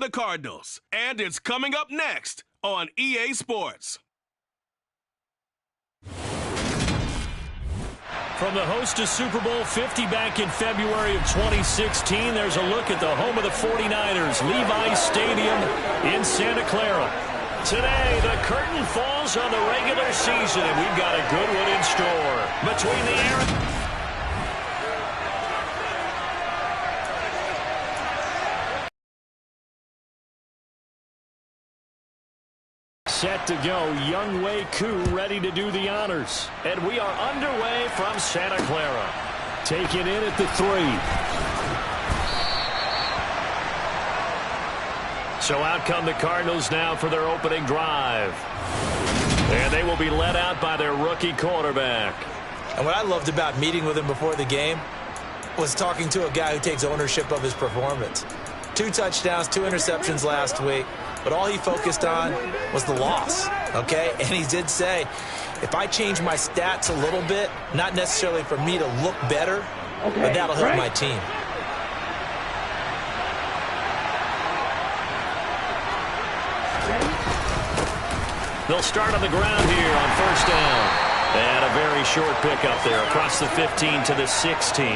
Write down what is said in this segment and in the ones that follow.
the Cardinals. And it's coming up next on EA Sports. From the host to Super Bowl 50 back in February of 2016, there's a look at the home of the 49ers, Levi's Stadium in Santa Clara. Today, the curtain falls on the regular season, and we've got a good one in store. Between the air... Set to go, Younghoe Koo ready to do the honors. And we are underway from Santa Clara. Taken in at the 3. So out come the Cardinals now for their opening drive. And they will be led out by their rookie quarterback. And what I loved about meeting with him before the game was talking to a guy who takes ownership of his performance. 2 touchdowns, 2 interceptions last week. But all he focused on was the loss, okay? And he did say, if I change my stats a little bit, not necessarily for me to look better, but that'll help my team. They'll start on the ground here on first down. And a very short pickup there across the 15 to the 16.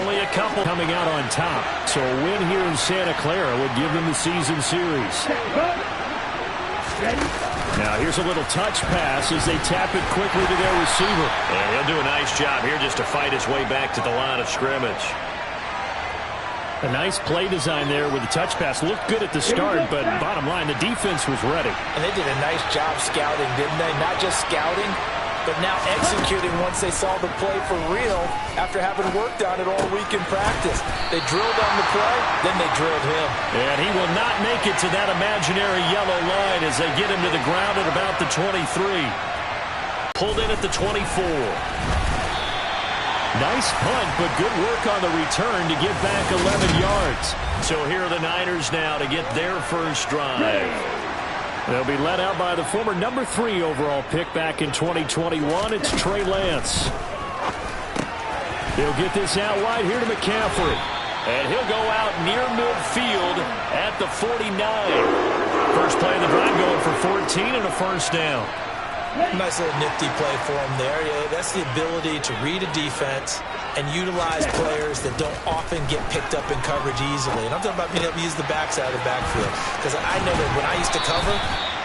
Only a couple coming out on top. So a win here in Santa Clara would give them the season series. Now here's a little touch pass as they tap it quickly to their receiver. And he'll do a nice job here just to fight his way back to the line of scrimmage. A nice play design there with the touch pass. Looked good at the start, but bottom line, the defense was ready. And they did a nice job scouting, didn't they? Not just scouting, but now executing once they saw the play for real after having worked on it all week in practice. They drilled on the play, then they drilled him. And he will not make it to that imaginary yellow line as they get him to the ground at about the 23. Pulled in at the 24. Nice punt, but good work on the return to get back 11 yards. So here are the Niners now to get their first drive. They'll be led out by the former number 3 overall pick back in 2021. It's Trey Lance. He'll get this out wide here to McCaffrey. And he'll go out near midfield at the 49. First play of the drive going for 14 and a first down. Nice little nifty play for him there. Yeah, that's the ability to read a defense and utilize players that don't often get picked up in coverage easily. And I'm talking about being able to use the backside of the backfield. Because I know that when I used to cover,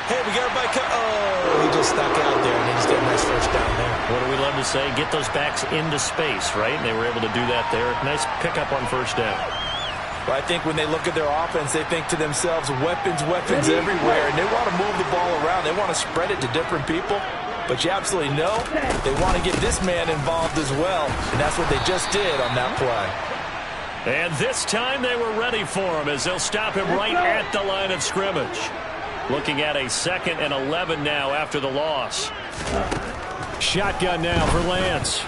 hey, we got everybody he just stuck out there, and they just get a nice first down there. What do we love to say? Get those backs into space, right? And they were able to do that there. Nice pickup on first down. Well, I think when they look at their offense, they think to themselves, weapons everywhere, and they want to move the ball around. They want to spread it to different people. But you absolutely know they want to get this man involved as well, and that's what they just did on that play. And this time they were ready for him as they'll stop him right at the line of scrimmage. Looking at a 2nd and 11 now after the loss. Shotgun now for Lance.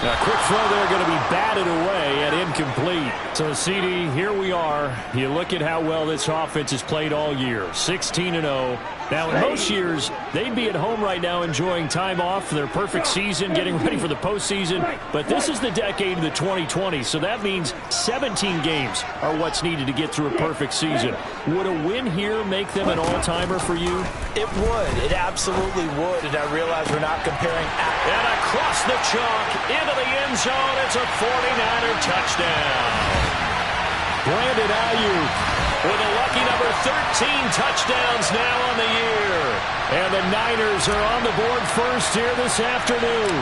A quick throw there going to be batted away and incomplete. So, CD, here we are. You look at how well this offense has played all year. 16-0. Now, in most years, they'd be at home right now enjoying time off for their perfect season, getting ready for the postseason. But this is the decade of the 2020s, so that means 17 games are what's needed to get through a perfect season. Would a win here make them an all-timer for you? It would. It absolutely would. And I realize we're not comparing. And across the chalk, into the end zone, it's a 49er touchdown. Brandon Ayuk with a lucky number 13 touchdowns now on the year. And the Niners are on the board first here this afternoon.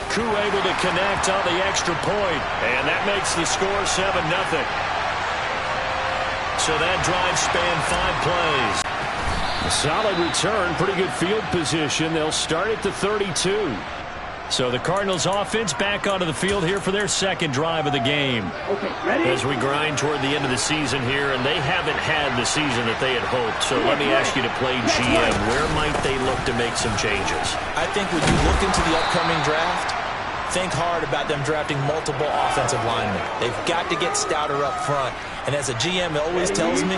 Koo able to connect on the extra point, and that makes the score 7-0. So that drive spanned 5 plays. A solid return, pretty good field position. They'll start at the 32. So the Cardinals offense back onto the field here for their 2nd drive of the game. As we grind toward the end of the season here, and they haven't had the season that they had hoped. So let me ask you to play GM. Where might they look to make some changes? I think when you look into the upcoming draft, think hard about them drafting multiple offensive linemen. They've got to get stouter up front. And as a GM always tells me,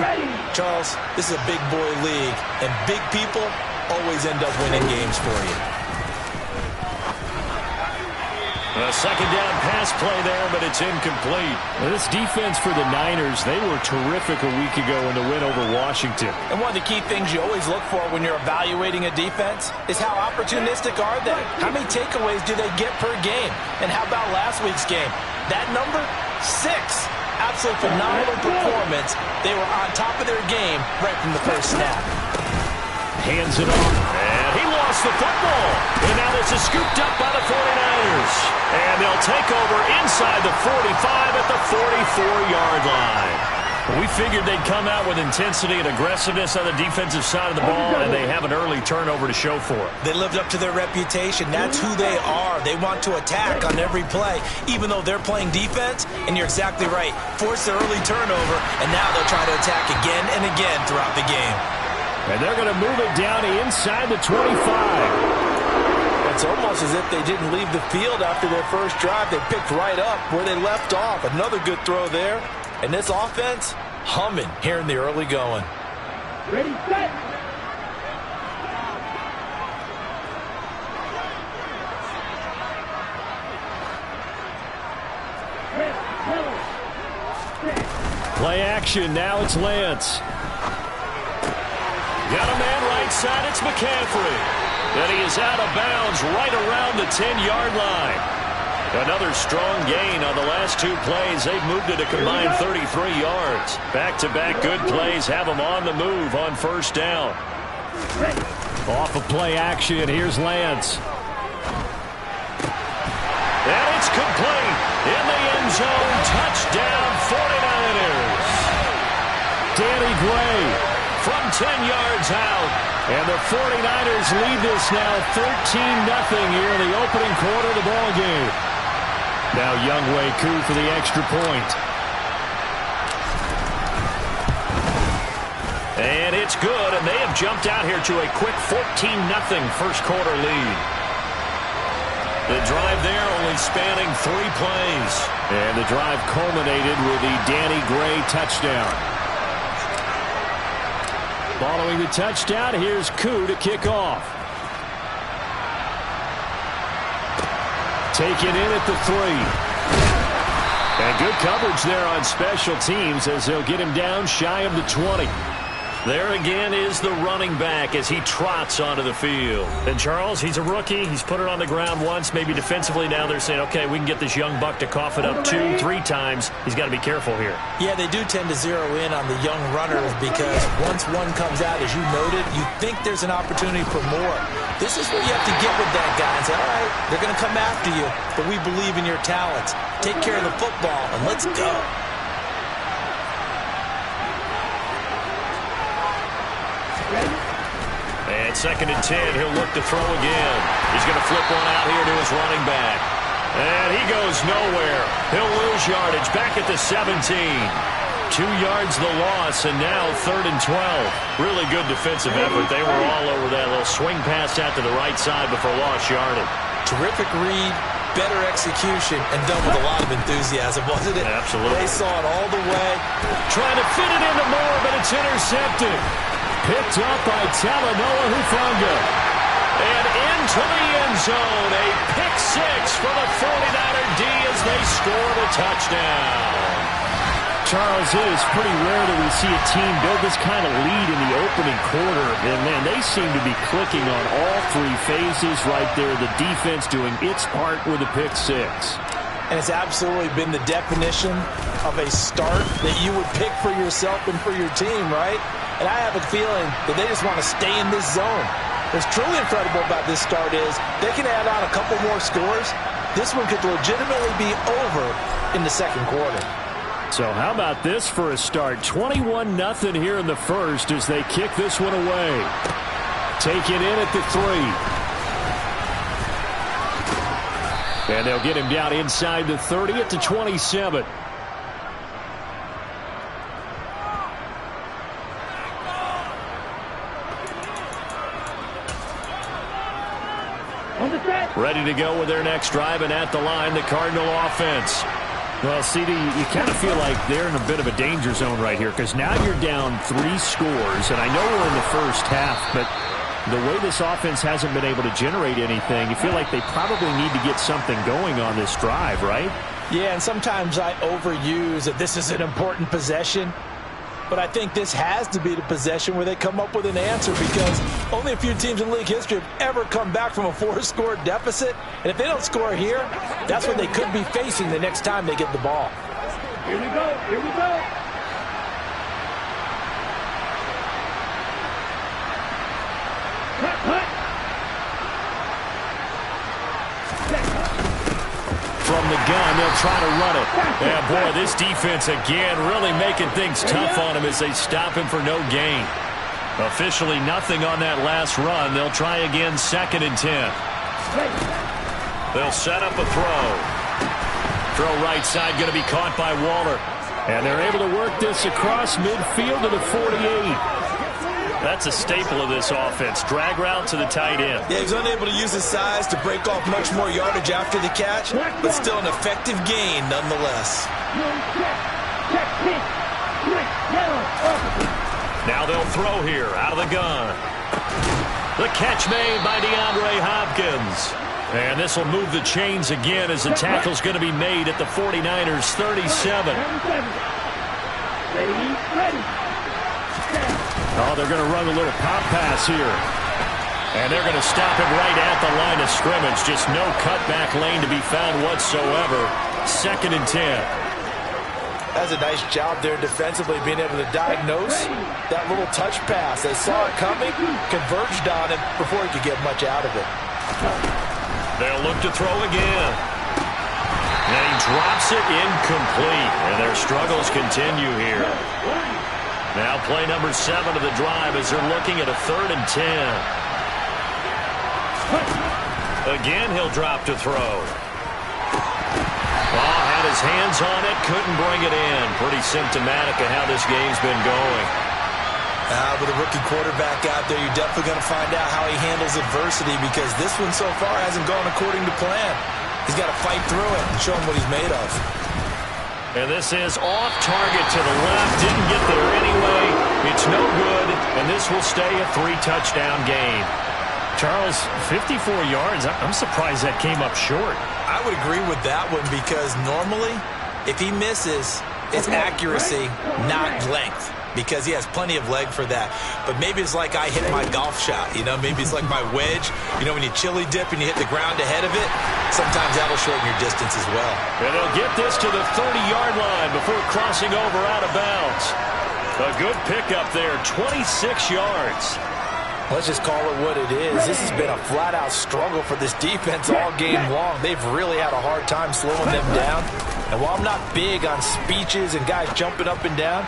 Charles, this is a big boy league, and big people always end up winning games for you. A second down pass play there, but it's incomplete. This defense for the Niners, they were terrific a week ago in the win over Washington. And one of the key things you always look for when you're evaluating a defense is how opportunistic are they? How many takeaways do they get per game? And how about last week's game? That number, 6. Absolutely phenomenal performance. They were on top of their game right from the first snap. Hands it off, and he lost the football. And now this is scooped up by the 49ers. And they'll take over inside the 45 at the 44-yard line. We figured they'd come out with intensity and aggressiveness on the defensive side of the ball, and they have an early turnover to show for it. They lived up to their reputation. That's who they are. They want to attack on every play, even though they're playing defense. And you're exactly right. Force the early turnover, and now they'll try to attack again and again throughout the game. And they're going to move it down inside the 25. It's almost as if they didn't leave the field after their first drive. They picked right up where they left off. Another good throw there. And this offense, humming here in the early going. Ready, set. Play action. Now it's Lance. Got a man right side. It's McCaffrey. And he is out of bounds right around the 10-yard line. Another strong gain on the last 2 plays. They've moved it a combined 33 yards. Back-to-back good plays have them on the move on first down. Off of play action. Here's Lance. And it's complete. In the end zone. Touchdown 49ers. Danny Gray from 10 yards out. And the 49ers lead this now 13-0 here in the opening quarter of the ball game. Now Younghoe Koo for the extra point. And it's good, and they have jumped out here to a quick 14-0 first quarter lead. The drive there only spanning 3 plays. And the drive culminated with the Danny Gray touchdown. Following the touchdown, here's Koo to kick off. Taken in at the 3. And good coverage there on special teams as they'll get him down shy of the 20. There again is the running back as he trots onto the field. And Charles, he's a rookie. He's put it on the ground once, maybe defensively. Now they're saying, okay, we can get this young buck to cough it up 2, 3 times. He's got to be careful here. Yeah, they do tend to zero in on the young runners because once one comes out, as you noted, you think there's an opportunity for more. This is where you have to get with that guy and say, all right, they're going to come after you, but we believe in your talents. Take care of the football, and let's go. And 2nd and 10, he'll look to throw again. He's going to flip one out here to his running back. And he goes nowhere. He'll lose yardage back at the 17. 2 yards the loss, and now 3rd and 12. Really good defensive effort. They were all over that little swing pass out to the right side before lost yardage. Terrific read, better execution, and done with a lot of enthusiasm, wasn't it? Absolutely. They saw it all the way. Trying to fit it into Moore, but it's intercepted. Picked up by Talanoa Hufanga. And into the end zone. A pick 6 for the 49er D as they score the touchdown. Charles, it is pretty rare that we see a team build this kind of lead in the opening quarter. And, man, they seem to be clicking on all 3 phases right there. The defense doing its part with a pick 6. And it's absolutely been the definition of a start that you would pick for yourself and for your team, right? And I have a feeling that they just want to stay in this zone. What's truly incredible about this start is they can add on a couple more scores. This one could legitimately be over in the second quarter. So how about this for a start? 21-0 here in the first as they kick this one away. Take it in at the 3. And they'll get him down inside the 30 at the 27. Ready to go with their next drive, and at the line, the Cardinal offense. Well, CD, you kind of feel like they're in a bit of a danger zone right here because now you're down 3 scores, and I know we're in the first half, but the way this offense hasn't been able to generate anything, you feel like they probably need to get something going on this drive, right? Yeah, and sometimes I overuse that this is an important possession. But I think this has to be the possession where they come up with an answer, because only a few teams in league history have ever come back from a 4-score deficit. And if they don't score here, that's what they could be facing the next time they get the ball. Here we go. Here we go. Cut. From the gun, they'll try to run it. And boy, this defense again really making things tough on him as they stop him for no gain. Officially nothing on that last run. They'll try again, 2nd and 10. They'll set up a throw. Throw right side, going to be caught by Waller. And they're able to work this across midfield to the 48. That's a staple of this offense. Drag route to the tight end. Yeah, he's unable to use his size to break off much more yardage after the catch, but still an effective gain nonetheless. Now they'll throw here out of the gun. The catch made by DeAndre Hopkins. And this will move the chains again as the tackle's going to be made at the 49ers 37. Ready. Oh, they're going to run a little pop pass here. And they're going to stop him right at the line of scrimmage. Just no cutback lane to be found whatsoever. 2nd and 10. That's a nice job there defensively, being able to diagnose that little touch pass. They saw it coming, converged on it before he could get much out of it. They'll look to throw again. And he drops it incomplete. And their struggles continue here. Now play number 7 of the drive as they're looking at a 3rd and 10. Again, he'll drop to throw. Oh, had his hands on it, couldn't bring it in. Pretty symptomatic of how this game's been going. With a rookie quarterback out there, you're definitely going to find out how he handles adversity, because this one so far hasn't gone according to plan. He's got to fight through it and show him what he's made of. And this is off target to the left. Didn't get there anyway. It's no good, and this will stay a 3-touchdown game. Charles, 54 yards. I'm surprised that came up short. I would agree with that one, because normally, if he misses, it's accuracy, not length, because he has plenty of leg for that. But maybe it's like I hit my golf shot, maybe it's like my wedge. When you chili dip and you hit the ground ahead of it, sometimes that'll shorten your distance as well. And they'll get this to the 30-yard line before crossing over out of bounds. A good pickup there, 26 yards. Let's just call it what it is. This has been a flat-out struggle for this defense all game long. They've really had a hard time slowing them down. And while I'm not big on speeches and guys jumping up and down,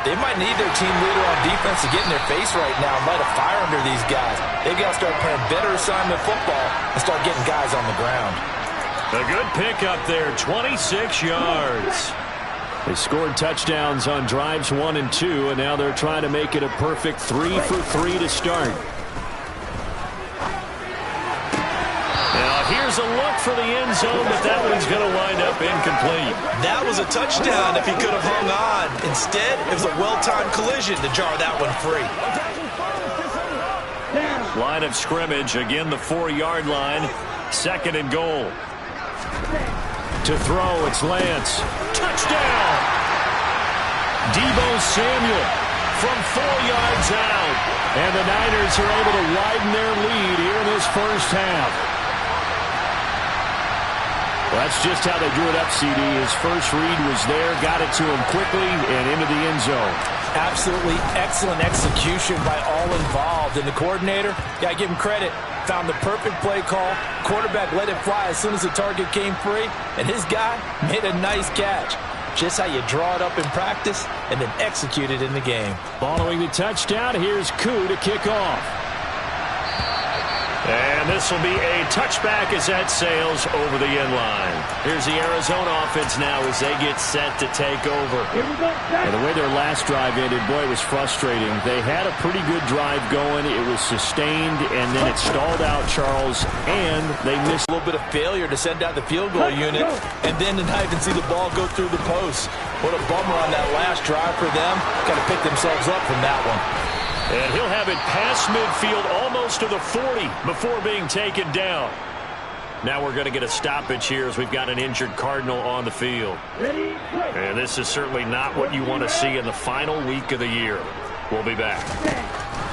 they might need their team leader on defense to get in their face right now and light a fire under these guys. They've got to start playing better assignment football and start getting guys on the ground. A good pickup there, 26 yards. They scored touchdowns on drives 1 and 2, and now they're trying to make it a perfect 3 for 3 to start. Now here's a look for the end zone, but that one's going to wind up incomplete. That was a touchdown if he could have hung on. Instead, it was a well-timed collision to jar that one free. Line of scrimmage, again the 4-yard line, 2nd and goal. To throw, it's Lance. Touchdown! Deebo Samuel from 4 yards out. And the Niners are able to widen their lead here in this first half. Well, that's just how they drew it up, CD. His first read was there, got it to him quickly, and into the end zone. Absolutely excellent execution by all involved. And the coordinator, gotta give him credit, found the perfect play call. Quarterback let it fly as soon as the target came free, and his guy made a nice catch. Just how you draw it up in practice and then execute it in the game. Following the touchdown, here's Koo to kick off. And this will be a touchback as that sails over the end line. Here's the Arizona offense now as they get set to take over. And the way their last drive ended, boy, it was frustrating. They had a pretty good drive going. It was sustained, and then it stalled out, Charles, and they missed a little bit of failure to send out the field goal unit, and then to not even see the ball go through the post. What a bummer on that last drive for them. Got to pick themselves up from that one. And he'll have it past midfield almost to the 40 before being taken down. Now we're going to get a stoppage here as we've got an injured Cardinal on the field. And this is certainly not what you want to see in the final week of the year. We'll be back.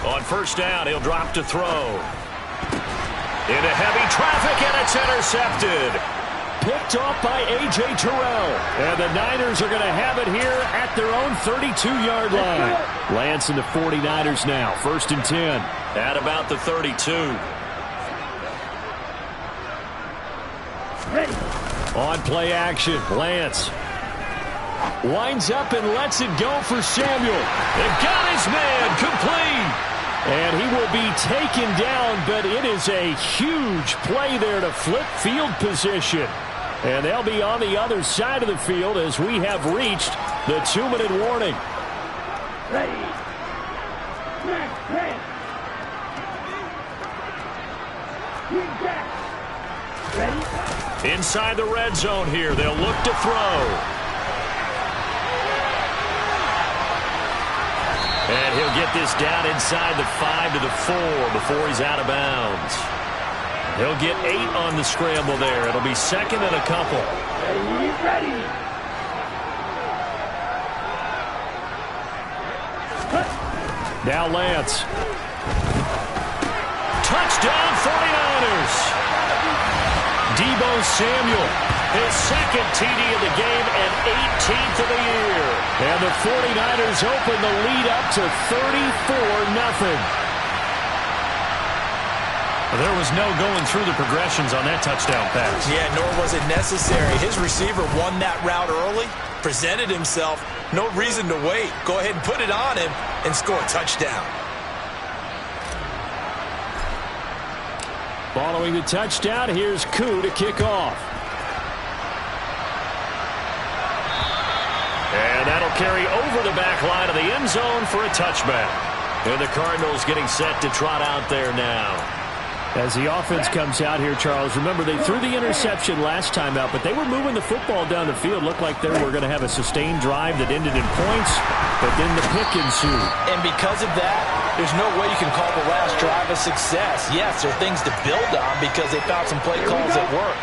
On first down, he'll drop to throw. Into heavy traffic, and it's intercepted. Picked off by A.J. Terrell. And the Niners are going to have it here at their own 32-yard line. Lance and the 49ers now, 1st and 10. At about the 32. On play action, Lance winds up and lets it go for Samuel. They've got his man complete. And he will be taken down, but it is a huge play there to flip field position. And they'll be on the other side of the field as we have reached the 2-minute warning. Ready. Ready. Inside the red zone here, they'll look to throw. And he'll get this down inside the 5 to the 4 before he's out of bounds. He'll get 8 on the scramble there. It'll be 2nd and a couple. Ready. Now Lance. Touchdown 49ers. Deebo Samuel, his 2nd TD of the game and 18th of the year. And the 49ers open the lead up to 34-0. There was no going through the progressions on that touchdown pass. Yeah, nor was it necessary. His receiver won that route early, presented himself. No reason to wait. Go ahead and put it on him and score a touchdown. Following the touchdown, here's Koo to kick off. And that'll carry over the back line of the end zone for a touchback. And the Cardinals getting set to trot out there now. As the offense comes out here, Charles, remember they threw the interception last time out, but they were moving the football down the field. Looked like they were going to have a sustained drive that ended in points, but then the pick ensued. And because of that, there's no way you can call the last drive a success. Yes, there are things to build on because they found some play calls that work.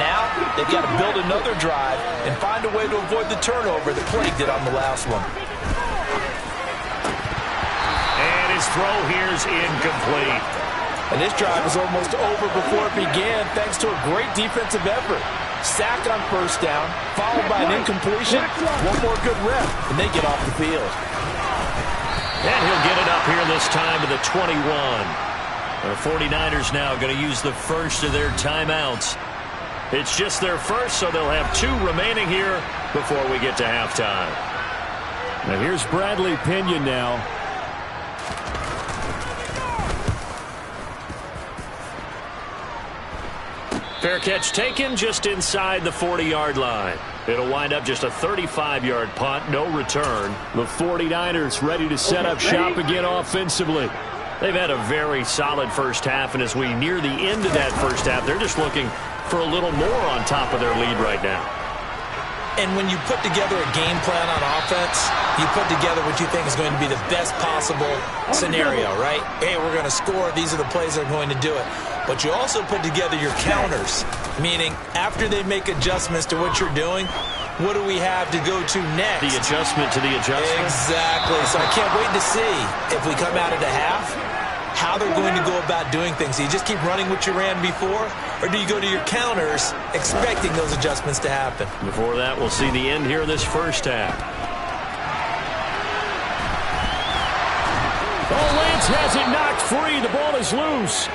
Now, they've got to build another drive and find a way to avoid the turnover that plagued it on the last one. And his throw here's incomplete. And this drive was almost over before it began thanks to a great defensive effort. Sack on first down, followed by an incompletion. One more good rep, and they get off the field. And he'll get it up here this time to the 21. The 49ers now going to use the first of their timeouts. It's just their first, so they'll have 2 remaining here before we get to halftime. Now here's Bradley Pinion now. Fair catch taken just inside the 40-yard line. It'll wind up just a 35-yard punt, no return. The 49ers ready to set up shop again offensively. They've had a very solid first half, and as we near the end of that first half, they're just looking for a little more on top of their lead right now. And when you put together a game plan on offense, you put together what you think is going to be the best possible scenario, right? Hey, we're going to score. These are the plays that are going to do it. But you also put together your counters, meaning after they make adjustments to what you're doing, what do we have to go to next? The adjustment to the adjustment. Exactly. So I can't wait to see if we come out at a half, how they're going to go about doing things. Do you just keep running what you ran before, or do you go to your counters expecting those adjustments to happen? Before that, we'll see the end here of this first half. Oh, Lance has it knocked free. The ball is loose.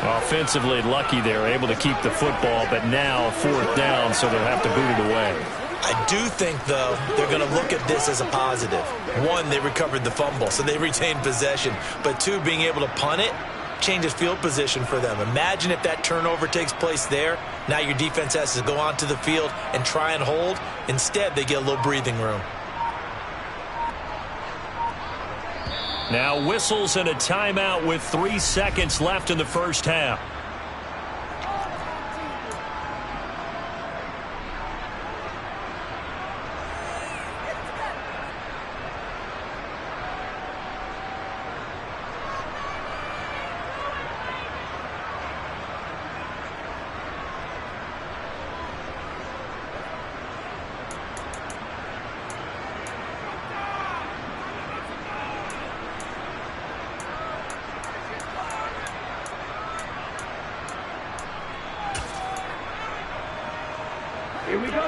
Offensively lucky they're able to keep the football, but now 4th down, so they'll have to boot it away. I do think, though, they're going to look at this as a positive. 1, they recovered the fumble, so they retained possession. But 2, being able to punt it changes field position for them. Imagine if that turnover takes place there. Now your defense has to go onto the field and try and hold. Instead, they get a little breathing room. Now whistles and a timeout with 3 seconds left in the first half.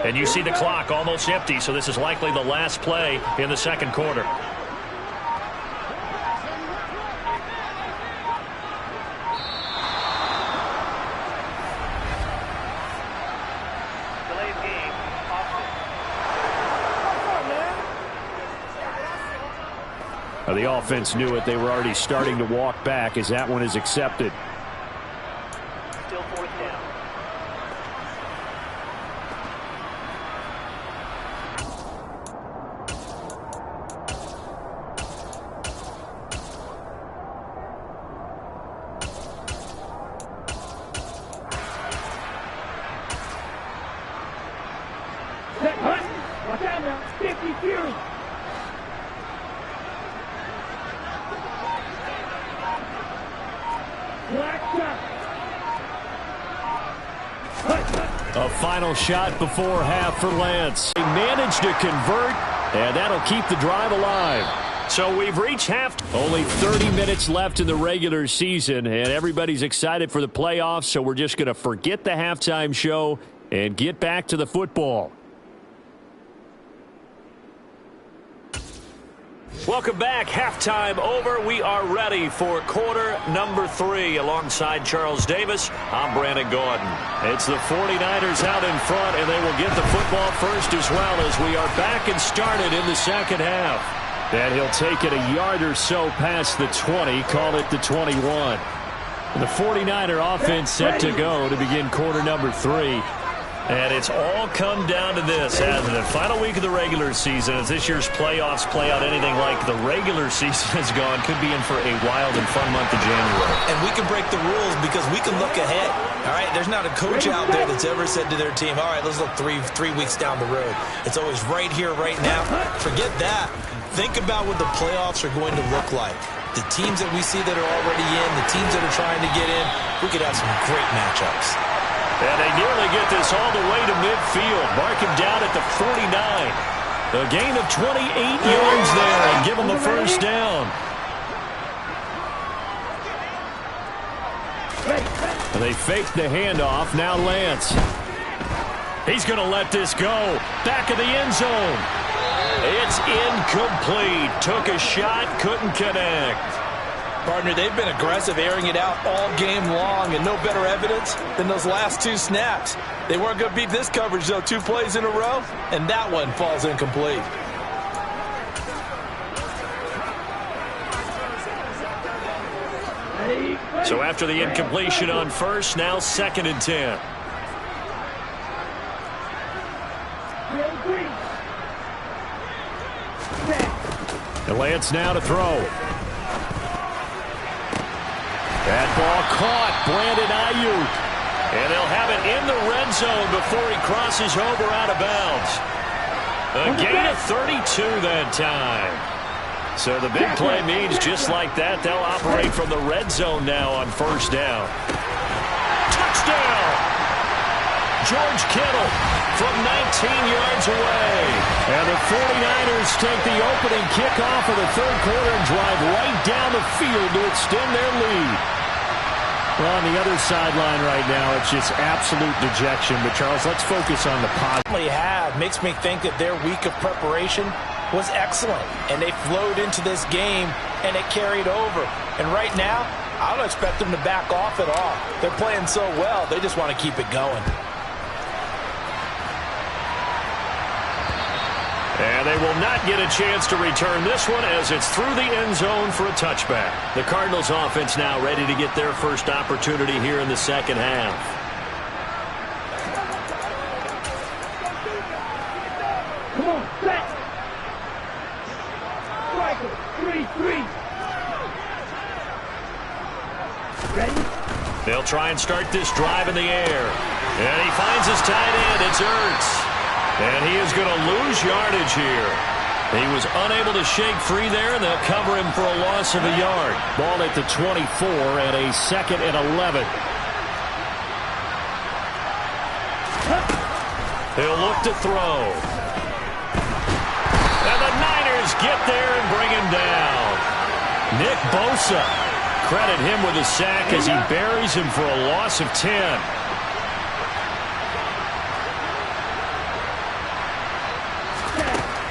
And you see the clock almost empty, so this is likely the last play in the second quarter. The offense knew it. They were already starting to walk back as that one is accepted. Still fourth down. Set, hunt. Watch out now. 50 Fury. A final shot before half for Lance. He managed to convert, and that'll keep the drive alive. So we've reached half. Only 30 minutes left in the regular season, and everybody's excited for the playoffs, so we're just going to forget the halftime show and get back to the football. Welcome back. Halftime over. We are ready for quarter number 3. Alongside Charles Davis, I'm Brandon Gordon. It's the 49ers out in front, and they will get the football first as well as we are back and started in the second half. And he'll take it a yard or so past the 20, call it the 21. The 49er offense set to go to begin quarter number 3. And it's all come down to this, hasn't it? Final week of the regular season, as this year's playoffs play out anything like the regular season has gone, could be in for a wild and fun month of January. And we can break the rules because we can look ahead. All right, there's not a coach out there that's ever said to their team, all right, let's look three weeks down the road. It's always right here, right now. Forget that. Think about what the playoffs are going to look like. The teams that we see that are already in, the teams that are trying to get in, we could have some great matchups. And they nearly get this all the way to midfield. Mark him down at the 49. A gain of 28 yards there and give him a first down. They faked the handoff. Now Lance. He's going to let this go. Back of the end zone. It's incomplete. Took a shot, couldn't connect. Partner, they've been aggressive, airing it out all game long, and no better evidence than those last 2 snaps. They weren't going to beat this coverage, though, 2 plays in a row, and that one falls incomplete. So after the incompletion on first, now 2nd and 10. And Lance now to throw. That ball caught. Brandon Ayuk. And they'll have it in the red zone before he crosses over out of bounds. A gain of 32 that time. So the big play means just like that, they'll operate from the red zone now on first down. Touchdown! George Kittle from 19 yards away. And the 49ers take the opening kickoff of the third quarter and drive right down the field to extend their lead. Well, on the other sideline right now, it's just absolute dejection. But, Charles, let's focus on the positive. Makes me think that their week of preparation was excellent. And they flowed into this game, and it carried over. And right now, I don't expect them to back off at all. They're playing so well, they just want to keep it going. And they will not get a chance to return this one as it's through the end zone for a touchback. The Cardinals offense now ready to get their first opportunity here in the second half. Come on, set. Striker, 3-3. Ready? They'll try and start this drive in the air. And he finds his tight end. It's Ertz. And he is going to lose yardage here. He was unable to shake free there, and they'll cover him for a loss of a yard. Ball at the 24 and a 2nd and 11. He'll look to throw. And the Niners get there and bring him down. Nick Bosa. Credit him with a sack as he buries him for a loss of 10.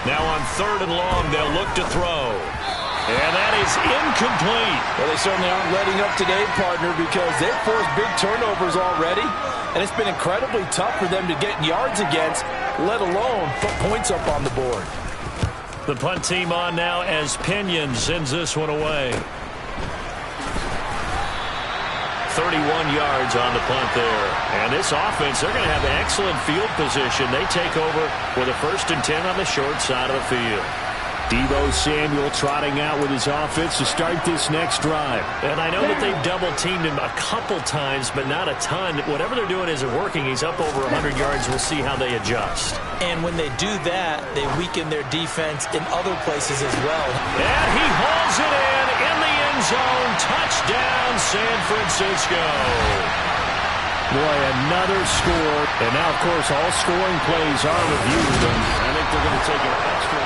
Now on 3rd and long, they'll look to throw. And that is incomplete. Well, they certainly aren't letting up today, partner, because they've forced big turnovers already. And it's been incredibly tough for them to get yards against, let alone put points up on the board. The punt team on now as Pinion sends this one away. 31 yards on the punt there. And this offense, they're going to have excellent field position. They take over with a 1st and 10 on the short side of the field. Deebo Samuel trotting out with his offense to start this next drive. And I know that they've double-teamed him a couple times, but not a ton. Whatever they're doing isn't working. He's up over 100 yards. We'll see how they adjust. And when they do that, they weaken their defense in other places as well. And he hauls it in the end zone. Touchdown, San Francisco. Boy, another score. And now, of course, all scoring plays are reviewed. And I think they're going to take an extra.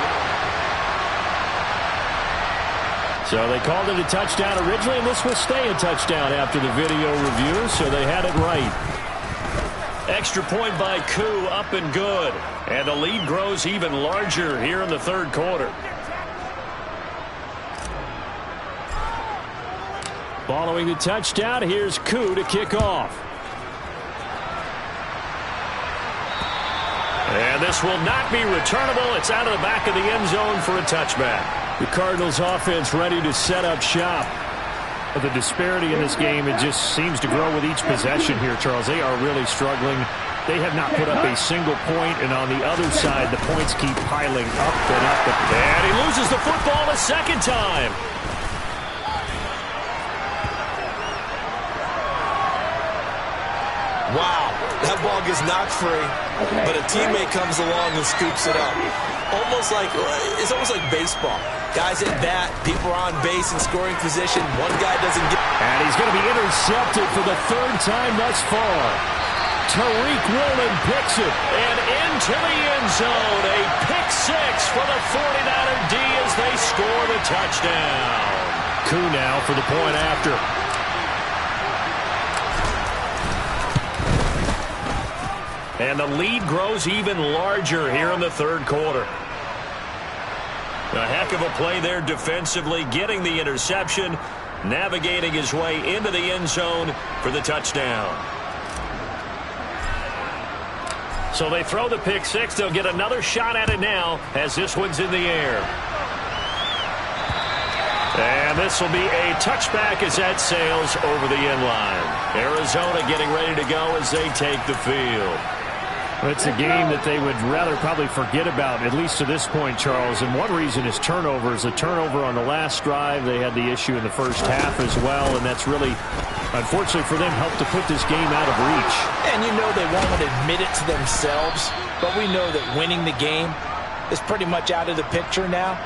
So they called it a touchdown originally, and this will stay a touchdown after the video review, so they had it right. Extra point by Koo, up and good. And the lead grows even larger here in the 3rd quarter. Following the touchdown, here's Koo to kick off. And this will not be returnable. It's out of the back of the end zone for a touchback. The Cardinals offense ready to set up shop. But the disparity in this game, it just seems to grow with each possession here, Charles. They are really struggling. They have not put up a single point, and on the other side, the points keep piling up and up. And he loses the football a second time. Wow, that ball gets knocked free, but a teammate comes along and scoops it up. It's almost like baseball. Guys at bat, people are on base in scoring position. One guy doesn't get. And he's going to be intercepted for the 3rd time thus far. Tariq Woolen picks it. And into the end zone. A pick 6 for the 49er D as they score the touchdown. Koo now for the point after. And the lead grows even larger here in the 3rd quarter. A heck of a play there defensively, getting the interception, navigating his way into the end zone for the touchdown. So they throw the pick 6. They'll get another shot at it now as this one's in the air. And this will be a touchback as that sails over the end line. Arizona getting ready to go as they take the field. It's a game that they would rather probably forget about, at least to this point, Charles. And one reason is turnovers. A turnover on the last drive. They had the issue in the first half as well, and that's really, unfortunately for them, helped to put this game out of reach. And you know they won't admit it to themselves, but we know that winning the game is pretty much out of the picture now.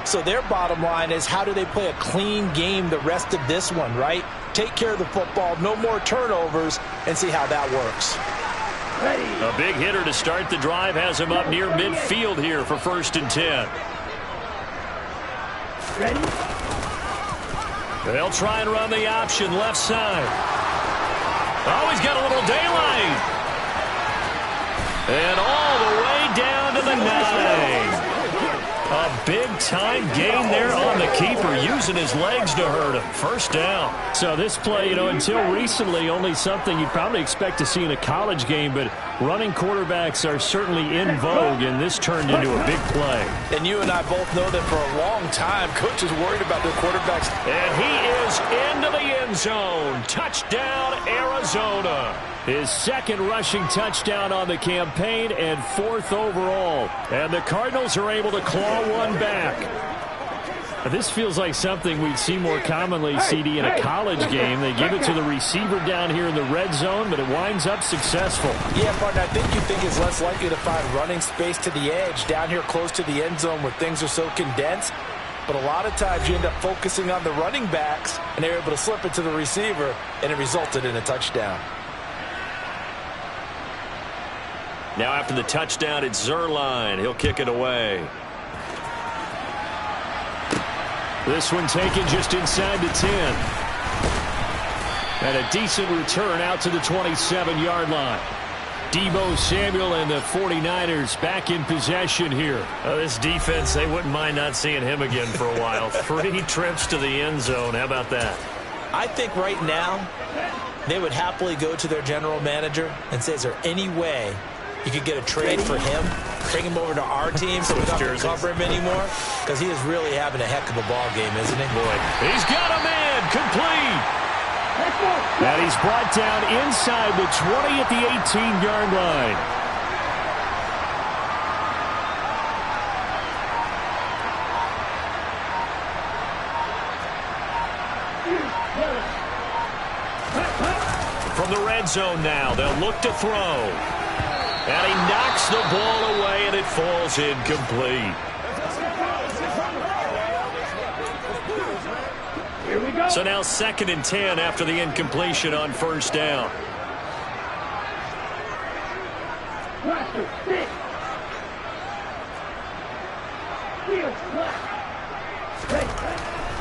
So their bottom line is, how do they play a clean game the rest of this one, right? Take care of the football, no more turnovers, and see how that works. A big hitter to start the drive has him up near midfield here for 1st and 10. Ready? They'll try and run the option left side. Oh, he's got a little daylight. And all the way down to the 9. A big-time gain there on the keeper, using his legs to hurt him. 1st down. So this play, until recently, only something you'd probably expect to see in a college game, but running quarterbacks are certainly in vogue, and this turned into a big play. And you and I both know that for a long time, coaches worried about their quarterbacks. And he is into the end zone. Touchdown, Arizona. His 2nd rushing touchdown on the campaign and 4th overall. And the Cardinals are able to claw one back. This feels like something we'd see more commonly, CD, in a college game. They give it to the receiver down here in the red zone, but it winds up successful. Yeah, partner, I think you think it's less likely to find running space to the edge down here close to the end zone where things are so condensed. But a lot of times you end up focusing on the running backs, and they're able to slip it to the receiver, and it resulted in a touchdown. Now after the touchdown, it's Zerline. He'll kick it away. This one taken just inside the 10. And a decent return out to the 27-yard line. Deebo Samuel and the 49ers back in possession here. This defense, they wouldn't mind not seeing him again for a while. 3 trips to the end zone. How about that? I think right now they would happily go to their general manager and say, is there any way you could get a trade for him, bring him over to our team so we don't have to cover him anymore? Because he is really having a heck of a ball game, isn't he? Boy, he's got a man complete. And he's brought down inside the 20 at the 18-yard line. From the red zone now, they'll look to throw. And he knocks the ball away, and it falls incomplete. So now 2nd and 10 after the incompletion on 1st down.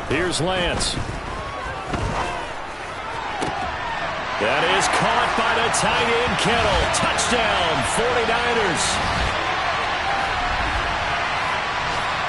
Here's Lance. That is caught by the tight end, Kittle. Touchdown, 49ers.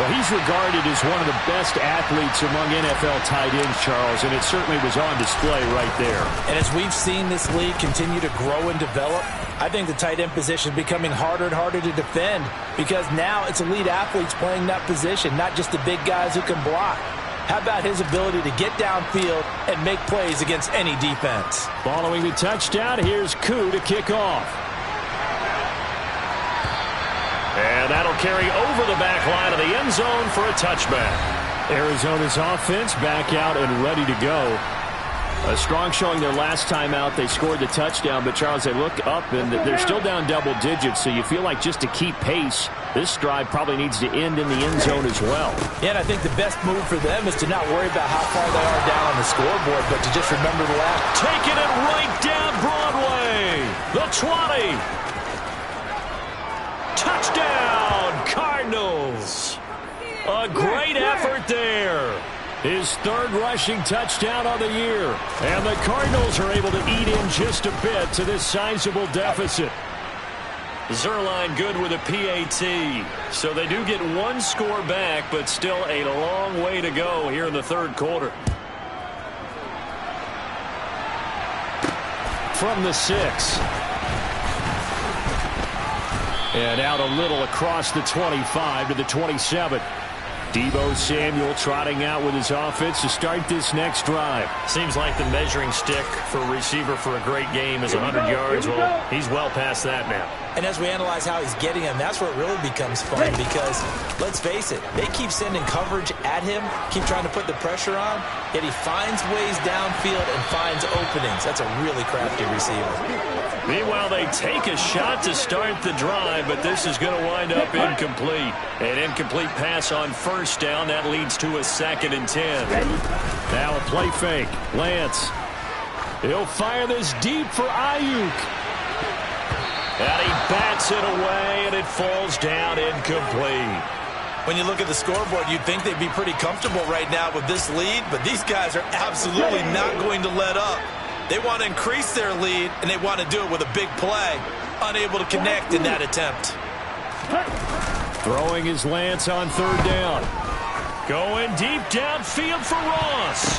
Well, he's regarded as one of the best athletes among NFL tight ends, Charles, and it certainly was on display right there. And as we've seen this league continue to grow and develop, I think the tight end position is becoming harder and harder to defend because now it's elite athletes playing that position, not just the big guys who can block. How about his ability to get downfield and make plays against any defense? Following the touchdown, here's Koo to kick off. And that'll carry over the back line of the end zone for a touchback. Arizona's offense back out and ready to go. A strong showing their last time out. They scored the touchdown, but, Charles, they look up, and they're still down double digits, so you feel like just to keep pace, this drive probably needs to end in the end zone as well. Yeah, and I think the best move for them is to not worry about how far they are down on the scoreboard, but to just remember the last. Taking it right down Broadway. The 20. Touchdown, Cardinals. A great effort there. His 3rd rushing touchdown of the year. And the Cardinals are able to eat in just a bit to this sizable deficit. Zerline good with a PAT. So they do get 1 score back, but still a long way to go here in the 3rd quarter. From the 6. And out a little across the 25 to the 27. Deebo Samuel trotting out with his offense to start this next drive. Seems like the measuring stick for a receiver for a great game is 100 yards. Well, he's well past that now. And as we analyze how he's getting him, that's where it really becomes fun because, let's face it, they keep sending coverage at him, keep trying to put the pressure on, yet he finds ways downfield and finds openings. That's a really crafty receiver. Meanwhile, they take a shot to start the drive, but this is going to wind up incomplete. An incomplete pass on 1st down. That leads to a 2nd and 10. Now a play fake. Lance. He'll fire this deep for Ayuk. And he bats it away, and it falls down incomplete. When you look at the scoreboard, you'd think they'd be pretty comfortable right now with this lead, but these guys are absolutely not going to let up. They want to increase their lead, and they want to do it with a big play. Unable to connect in that attempt. Throwing his Lance on 3rd down. Going deep downfield for Ross.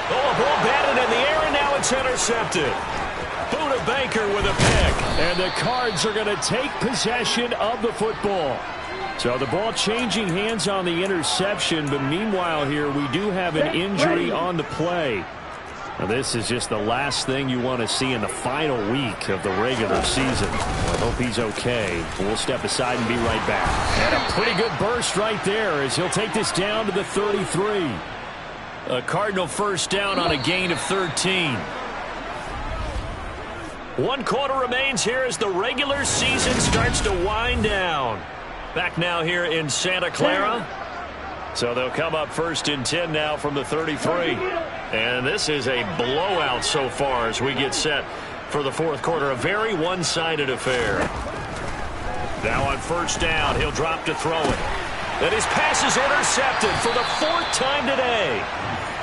Oh, a ball batted in the air, and now it's intercepted. Buda Baker with a pick. And the Cards are going to take possession of the football. So the ball changing hands on the interception, but meanwhile here we do have an injury on the play. Now this is just the last thing you want to see in the final week of the regular season. I hope he's okay. We'll step aside and be right back. And a pretty good burst right there as he'll take this down to the 33. A Cardinal 1st down on a gain of 13. 1 quarter remains here as the regular season starts to wind down. Back now here in Santa Clara. So they'll come up 1st and 10 now from the 33. And this is a blowout so far as we get set for the 4th quarter. A very one-sided affair. Now on 1st down, he'll drop to throw it. And his pass is intercepted for the 4th time today.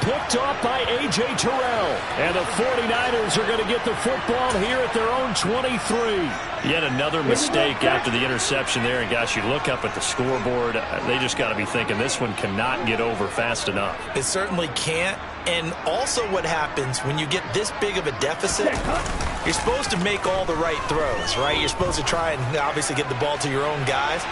Picked off by A.J. Terrell. And the 49ers are going to get the football here at their own 23. Yet another mistake after the interception there. And, gosh, you look up at the scoreboard. They just got to be thinking this one cannot get over fast enough. It certainly can't. And also what happens when you get this big of a deficit, you're supposed to make all the right throws, right? You're supposed to try and obviously get the ball to your own guys.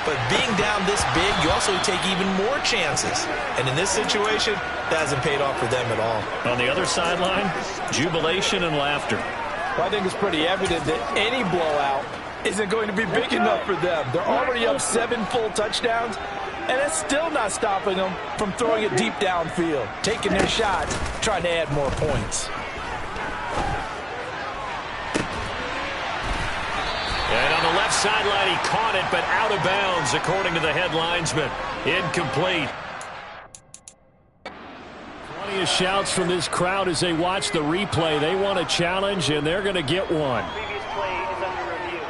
But being down this big, you also take even more chances. And in this situation, that hasn't paid off for them at all. On the other sideline, jubilation and laughter. Well, I think it's pretty evident that any blowout isn't going to be big enough for them. They're already up 7 full touchdowns, and it's still not stopping them from throwing it deep downfield, taking their shots, trying to add more points. And on the left sideline, he caught it, but out of bounds, according to the head linesman. Incomplete. Plenty of shouts from this crowd as they watch the replay. They want a challenge, and they're going to get one. Previous play is under review.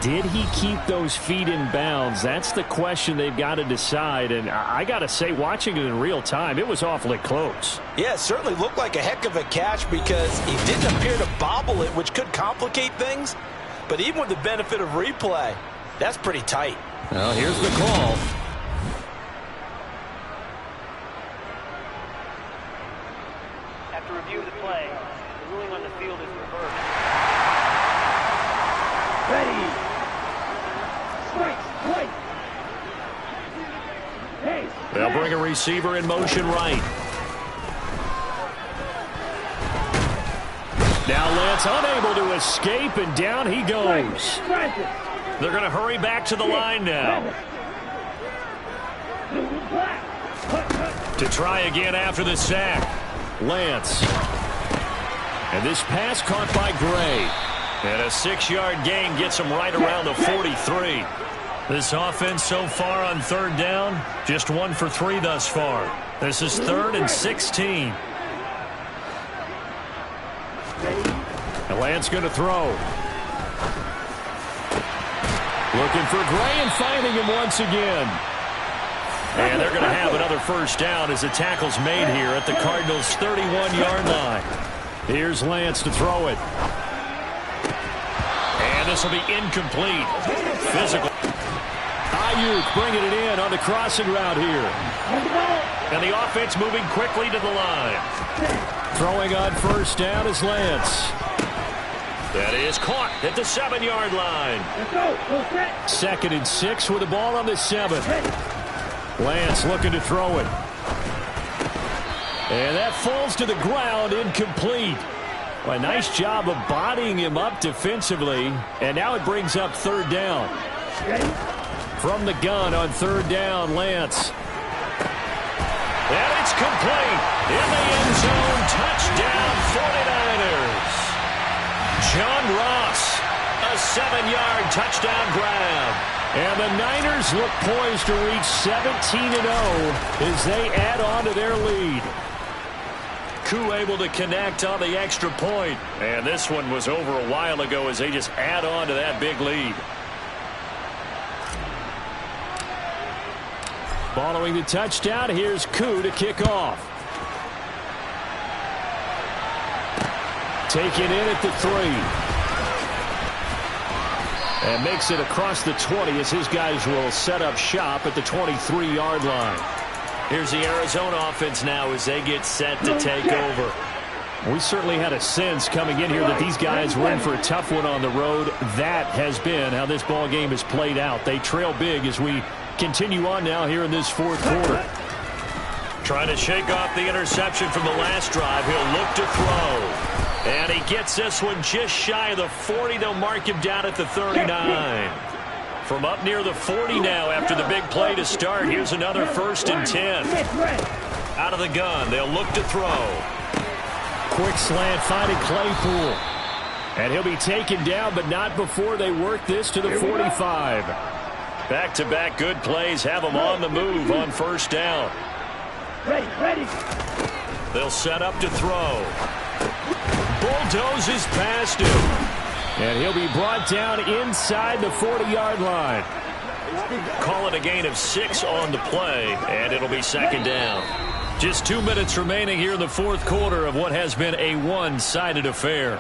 Did he keep those feet in bounds? That's the question they've got to decide. And I got to say, watching it in real time, it was awfully close. Yeah, it certainly looked like a heck of a catch because he didn't appear to bobble it, which could complicate things. But even with the benefit of replay, that's pretty tight. Well, here's the call. After review of the play, the ruling on the field is reversed. Ready. Strike. Hey. They'll bring a receiver in motion right. Now Lance unable to escape, and down he goes. They're going to hurry back to the line now. To try again after the sack. Lance. And this pass caught by Gray. And a 6-yard gain gets him right around the 43. This offense so far on 3rd down, just 1 for 3 thus far. This is 3rd and 16. And Lance going to throw. Looking for Gray and finding him once again. And they're going to have another 1st down as the tackle's made here at the Cardinals' 31-yard line. Here's Lance to throw it. And this will be incomplete. Physical. Ayuk bringing it in on the crossing route here. And the offense moving quickly to the line. Throwing on 1st down is Lance. That is caught at the 7-yard line. 2nd and 6 with the ball on the 7. Lance looking to throw it. And that falls to the ground, incomplete. Well, a nice job of bodying him up defensively. And now it brings up 3rd down. From the gun on 3rd down, Lance. And it's complete. In the end zone, touchdown 49ers. John Ross, a 7-yard touchdown grab. And the Niners look poised to reach 17-0 as they add on to their lead. Koo able to connect on the extra point. And this one was over a while ago as they just add on to that big lead. Following the touchdown, here's Koo to kick off. Taken in at the 3. And makes it across the 20 as his guys will set up shop at the 23-yard line. Here's the Arizona offense now as they get set to take over. We certainly had a sense coming in here that these guys were in for a tough one on the road. That has been how this ball game has played out. They trail big as we continue on now here in this 4th quarter. Trying to shake off the interception from the last drive. He'll look to throw. And he gets this one just shy of the 40. They'll mark him down at the 39. From up near the 40 now after the big play to start. Here's another 1st and 10. Out of the gun. They'll look to throw. Quick slant finding Claypool. And he'll be taken down, but not before they work this to the 45. Back-to-back good plays have them on the move on 1st down. Ready. They'll set up to throw. Bulldozes past him. And he'll be brought down inside the 40-yard line. Call it a gain of 6 on the play, and it'll be second down. Just 2 minutes remaining here in the fourth quarter of what has been a one-sided affair.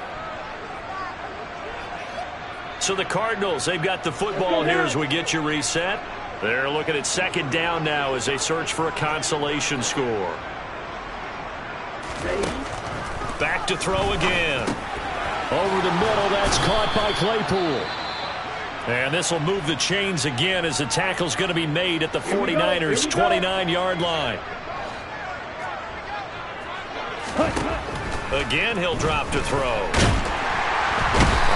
So the Cardinals, they've got the football here as we get you reset. They're looking at second down now as they search for a consolation score. Back to throw again. Over the middle, that's caught by Claypool. And this will move the chains again as the tackle's going to be made at the 49ers' 29-yard line. Again, he'll drop to throw.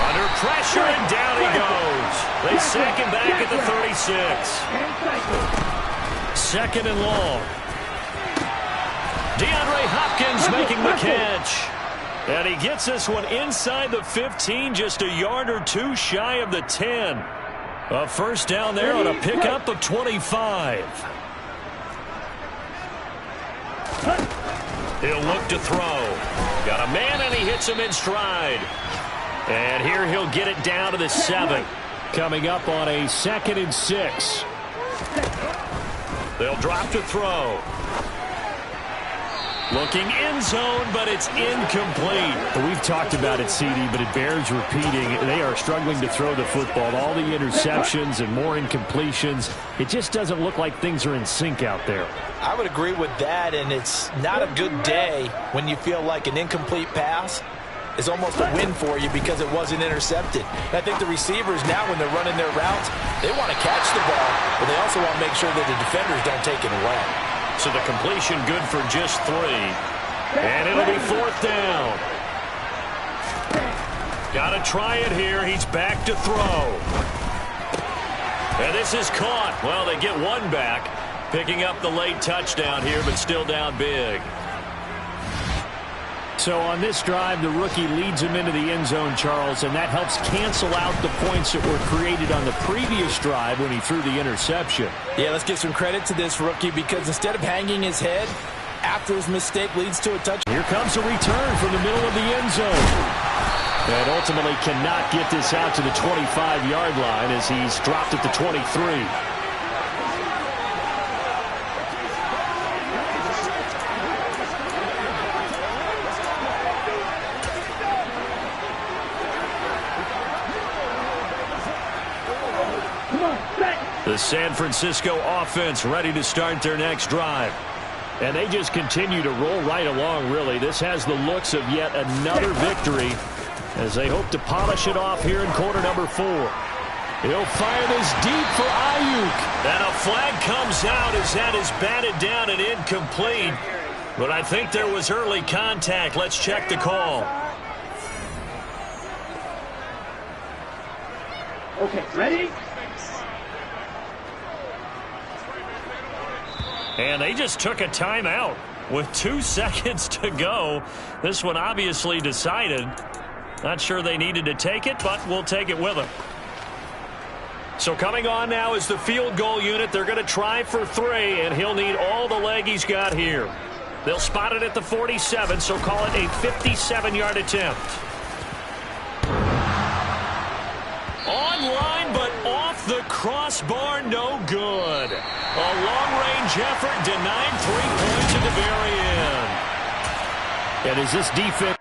Under pressure, and down he goes. They sack him back at the 36. Second and long. DeAndre Hopkins making the catch. And he gets this one inside the 15, just a yard or two shy of the 10. A first down there on a pickup of 25. He'll look to throw. Got a man, and he hits him in stride. And here he'll get it down to the 7. Coming up on a 2nd and 6. They'll drop to throw. Looking end zone, but it's incomplete. We've talked about it, CD, but it bears repeating. They are struggling to throw the football. All the interceptions and more incompletions. It just doesn't look like things are in sync out there. I would agree with that, and it's not a good day when you feel like an incomplete pass is almost a win for you because it wasn't intercepted. I think the receivers now, when they're running their routes, they want to catch the ball, but they also want to make sure that the defenders don't take it away. So the completion good for just 3. And it'll be fourth down. Got to try it here. He's back to throw. And this is caught. Well, they get one back. Picking up the late touchdown here, but still down big. So on this drive, the rookie leads him into the end zone, Charles, and that helps cancel out the points that were created on the previous drive when he threw the interception. Yeah, let's give some credit to this rookie because instead of hanging his head after his mistake leads to a touchdown. Here comes a return from the middle of the end zone. And ultimately cannot get this out to the 25-yard line as he's dropped at the 23. The San Francisco offense ready to start their next drive. And they just continue to roll right along, really. This has the looks of yet another victory as they hope to polish it off here in quarter number 4. He'll fire this deep for Ayuk. And a flag comes out as that is batted down and incomplete. But I think there was early contact. Let's check the call. Okay, ready? And they just took a timeout with 2 seconds to go. This one obviously decided. Not sure they needed to take it, but we'll take it with them. So coming on now is the field goal unit. They're going to try for 3, and he'll need all the leg he's got here. They'll spot it at the 47, so call it a 57-yard attempt. Online, but off the crossbar, no good. A long-range effort denied 3 points at the very end. And as this defense